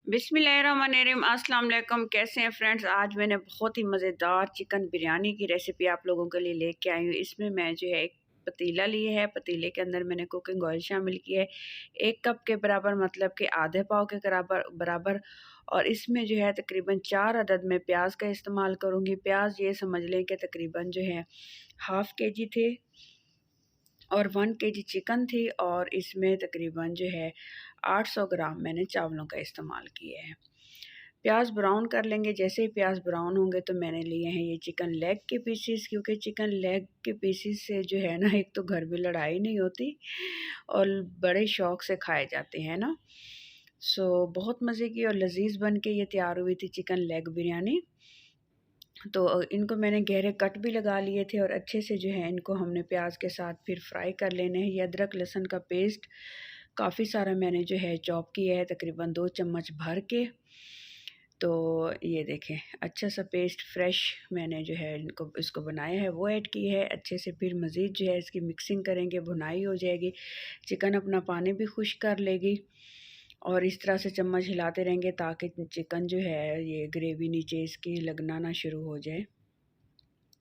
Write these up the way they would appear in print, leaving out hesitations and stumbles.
बिस्मिल्लाहिर्रहमानिर्रहीम। अस्सलाम वालेकुम। कैसे हैं फ्रेंड्स? आज मैंने बहुत ही मज़ेदार चिकन बिरयानी की रेसिपी आप लोगों के लिए लेके आई हूँ। इसमें मैं जो है एक पतीला लिए है, पतीले के अंदर मैंने कुकिंग ऑयल शामिल किया है 1 कप के बराबर, मतलब कि आधे पाव के बराबर। और इसमें जो है तकरीबन 4 अदद मैं प्याज का इस्तेमाल करूँगी। प्याज ये समझ लें कि तकरीबन जो है हाफ़ केजी थे और 1 केजी चिकन थी, और इसमें तकरीबन जो है 800 ग्राम मैंने चावलों का इस्तेमाल किए हैं। प्याज ब्राउन कर लेंगे। जैसे ही प्याज ब्राउन होंगे तो मैंने लिए हैं ये चिकन लेग के पीसीस, क्योंकि चिकन लेग के पीसीस से जो है ना, एक तो घर में लड़ाई नहीं होती और बड़े शौक से खाए जाते हैं ना। बहुत मज़े की और लजीज बन के ये तैयार हुई थी चिकन लेग बिरयानी। तो इनको मैंने गहरे कट भी लगा लिए थे और अच्छे से जो है इनको हमने प्याज के साथ फिर फ्राई कर लेने हैं। ये अदरक लहसुन का पेस्ट काफ़ी सारा मैंने जो है चॉप किया है, तकरीबन 2 चम्मच भर के। तो ये देखें, अच्छा सा पेस्ट फ्रेश मैंने जो है इसको बनाया है, वो ऐड की है। अच्छे से फिर मज़ीद जो है इसकी मिक्सिंग करेंगे, भुनाई हो जाएगी, चिकन अपना पानी भी खुश्क कर लेगी। और इस तरह से चम्मच हिलाते रहेंगे ताकि चिकन जो है ये ग्रेवी नीचे इसकी लगना ना शुरू हो जाए।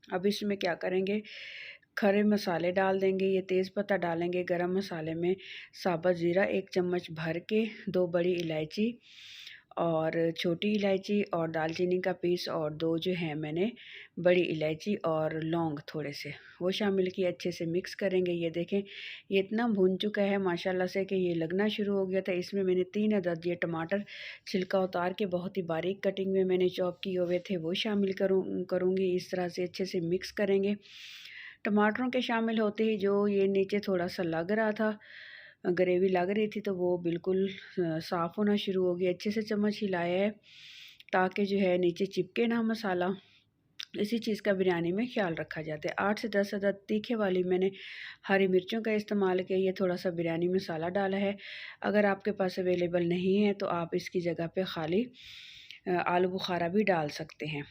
अब इसमें क्या करेंगे, खड़े मसाले डाल देंगे। ये तेज़पत्ता डालेंगे, गरम मसाले में साबुत ज़ीरा 1 चम्मच भर के, 2 बड़ी इलायची और छोटी इलायची और दालचीनी का पीस, और 2 जो है मैंने बड़ी इलायची और लौंग थोड़े से वो शामिल किए। अच्छे से मिक्स करेंगे। ये देखें, ये इतना भुन चुका है माशाल्लाह से कि ये लगना शुरू हो गया था। इसमें मैंने 3 अदद ये टमाटर छिलका उतार के बहुत ही बारीक कटिंग में मैंने चॉप किए हुए थे, वो शामिल करूँगी। इस तरह से अच्छे से मिक्स करेंगे। टमाटरों के शामिल होते ही जो ये नीचे थोड़ा-सा लग रहा था, ग्रेवी लग रही थी, तो वो बिल्कुल साफ़ होना शुरू हो गया। अच्छे से चम्मच हिलाया है ताकि जो है नीचे चिपके ना मसाला। इसी चीज़ का बिरयानी में ख़्याल रखा जाता है। 8 से 10 अदद तीखे वाली मैंने हरी मिर्चों का इस्तेमाल किया। ये थोड़ा-सा बिरयानी मसाला डाला है। अगर आपके पास अवेलेबल नहीं है तो आप इसकी जगह पे खाली आलू बुखारा भी डाल सकते हैं।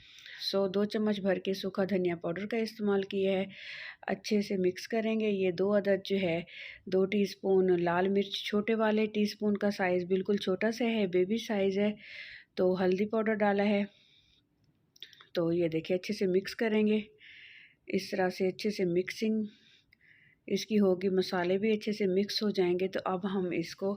2 चम्मच भर के सूखा धनिया पाउडर का इस्तेमाल किया है। अच्छे से मिक्स करेंगे। ये 2 अदद जो है 2 टीस्पून लाल मिर्च, छोटे वाले टीस्पून का साइज़ बिल्कुल छोटा सा है, बेबी साइज़ है। तो हल्दी पाउडर डाला है। तो ये देखिए, अच्छे से मिक्स करेंगे। इस तरह से अच्छे से मिक्सिंग इसकी होगी, मसाले भी अच्छे से मिक्स हो जाएंगे। तो अब हम इसको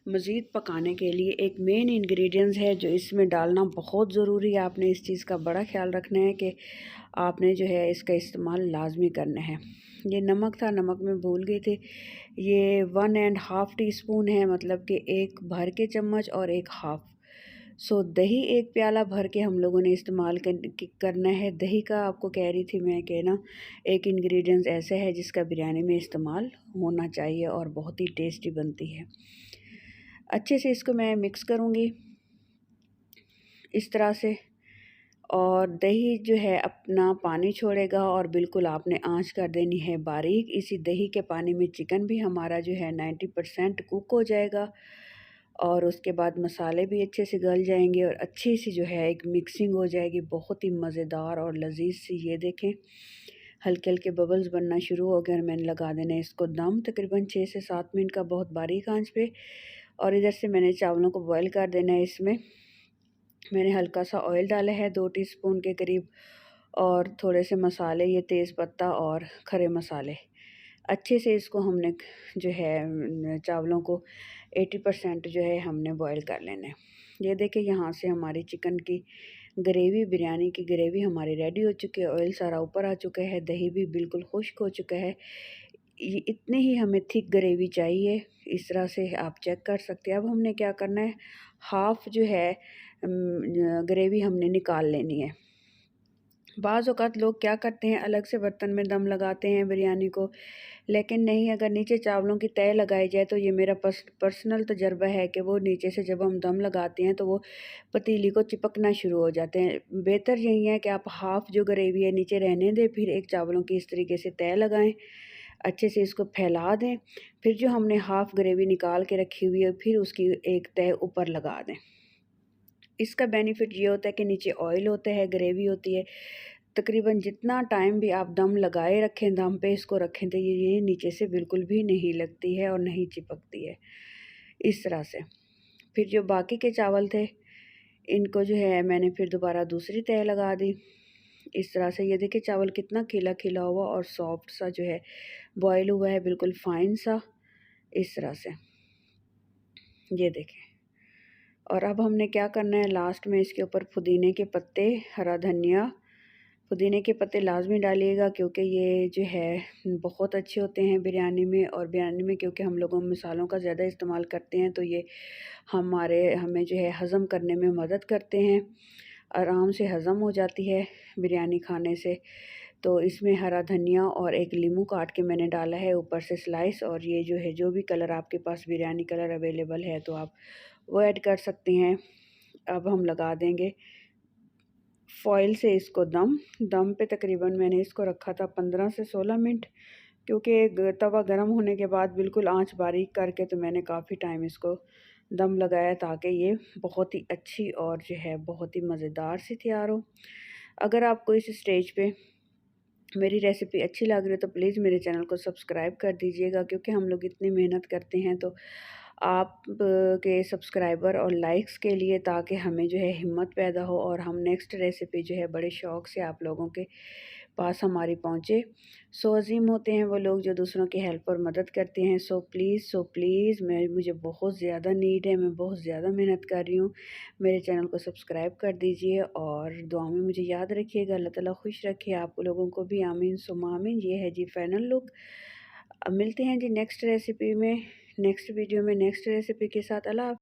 मज़ीद पकाने के लिए एक मेन इंग्रेडिएंट्स है जो इसमें डालना बहुत ज़रूरी है। आपने इस चीज़ का बड़ा ख्याल रखना है कि आपने जो है इसका इस्तेमाल लाजमी करना है। ये नमक था, नमक में भूल गई थी। ये 1 एंड हाफ़ टी स्पून है, मतलब कि 1 भर के चम्मच और 1 हाफ़। दही 1 प्याला भर के हम लोगों ने इस्तेमाल करना है। दही का आपको कह रही थी मैं कि ना, एक इंग्रेडिएंट्स ऐसा है जिसका बिरयानी में इस्तेमाल होना चाहिए और बहुत ही टेस्टी बनती है। अच्छे से इसको मैं मिक्स करूँगी इस तरह से, और दही जो है अपना पानी छोड़ेगा और बिल्कुल आपने आंच कर देनी है बारीक। इसी दही के पानी में चिकन भी हमारा जो है 90% कुक हो जाएगा, और उसके बाद मसाले भी अच्छे से गल जाएंगे और अच्छी सी जो है एक मिक्सिंग हो जाएगी, बहुत ही मज़ेदार और लजीज सी। ये देखें, हल्के हल्के बबल्स बनना शुरू हो गए और मैंने लगा देना है इसको दम तकरीबन 6 से 7 मिनट का, बहुत बारीक आंच पे। और इधर से मैंने चावलों को बॉईल कर देना है। इसमें मैंने हल्का सा ऑयल डाला है 2 टीस्पून के करीब, और थोड़े से मसाले, ये तेज़पत्ता और खड़े मसाले। अच्छे से इसको हमने जो है चावलों को 80% जो है हमने बॉईल कर लेना है। ये देखिए, यहाँ से हमारी चिकन की ग्रेवी, बिरयानी की ग्रेवी हमारी रेडी हो चुकी है। ऑयल सारा ऊपर आ चुका है, दही भी बिल्कुल खुश्क हो चुका है। ये इतनी ही हमें थिक ग्रेवी चाहिए। इस तरह से आप चेक कर सकते हैं। अब हमने क्या करना है, हाफ़ जो है ग्रेवी हमने निकाल लेनी है। बाज़ औक़ात लोग क्या करते हैं, अलग से बर्तन में दम लगाते हैं बिरयानी को, लेकिन नहीं, अगर नीचे चावलों की तय लगाई जाए तो ये मेरा पर्सनल तजर्बा है कि वो नीचे से जब हम दम लगाते हैं तो वो पतीली को चिपकना शुरू हो जाते हैं। बेहतर यही है कि आप हाफ़ जो ग्रेवी है नीचे रहने दें, फिर एक चावलों की इस तरीके से तय लगाएं, अच्छे से इसको फैला दें। फिर जो हमने हाफ़ ग्रेवी निकाल के रखी हुई है, फिर उसकी एक तय ऊपर लगा दें। इसका बेनिफिट ये होता है कि नीचे ऑयल होता है, ग्रेवी होती है। तकरीबन जितना टाइम भी आप दम लगाए रखें, दम पे इसको रखें, तो ये नीचे से बिल्कुल भी नहीं लगती है और नहीं चिपकती है। इस तरह से फिर जो बाकी के चावल थे इनको जो है मैंने फिर दोबारा दूसरी तय लगा दी। इस तरह से ये देखिए चावल कितना खिला खिला हुआ और सॉफ्ट सा जो है बॉयल हुआ है, बिल्कुल फाइन सा, इस तरह से ये देखें। और अब हमने क्या करना है, लास्ट में इसके ऊपर पुदीने के पत्ते, हरा धनिया, पुदीने के पत्ते लाजमी डालिएगा क्योंकि ये जो है बहुत अच्छे होते हैं बिरयानी में। और बिरयानी में क्योंकि हम लोगों मसालों का ज़्यादा इस्तेमाल करते हैं तो ये हमें जो है हज़म करने में मदद करते हैं, आराम से हज़म हो जाती है बिरयानी खाने से। तो इसमें हरा धनिया और एक नींबू काट के मैंने डाला है ऊपर से स्लाइस। और ये जो है जो भी कलर आपके पास बिरयानी कलर अवेलेबल है तो आप वो ऐड कर सकते हैं। अब हम लगा देंगे फॉइल से इसको दम पे तकरीबन मैंने इसको रखा था 15 से 16 मिनट, क्योंकि तवा गर्म होने के बाद बिल्कुल आंच बारीक करके तो मैंने काफ़ी टाइम इसको दम लगाया ताकि ये बहुत ही अच्छी और जो है बहुत ही मज़ेदार सी तैयार हो। अगर आपको इस स्टेज पे मेरी रेसिपी अच्छी लग रही है तो प्लीज़ मेरे चैनल को सब्सक्राइब कर दीजिएगा, क्योंकि हम लोग इतनी मेहनत करते हैं तो आप के सब्सक्राइबर और लाइक्स के लिए, ताकि हमें जो है हिम्मत पैदा हो और हम नेक्स्ट रेसिपी जो है बड़े शौक़ से आप लोगों के पास हमारी पहुँचे। सो अज़ीम होते हैं वो लोग जो दूसरों की हेल्प और मदद करते हैं। सो प्लीज़ मुझे बहुत ज़्यादा नीड है, मैं बहुत ज़्यादा मेहनत कर रही हूँ। मेरे चैनल को सब्सक्राइब कर दीजिए और दुआ में मुझे याद रखिएगा। अल्लाह ताला खुश रखे आप लोगों को भी, आमीन सुम्मा आमीन। ये है जी फाइनल लुक। अब मिलते हैं जी नेक्स्ट रेसिपी में, नेक्स्ट वीडियो में नेक्स्ट रेसिपी के साथ। अल्लाह।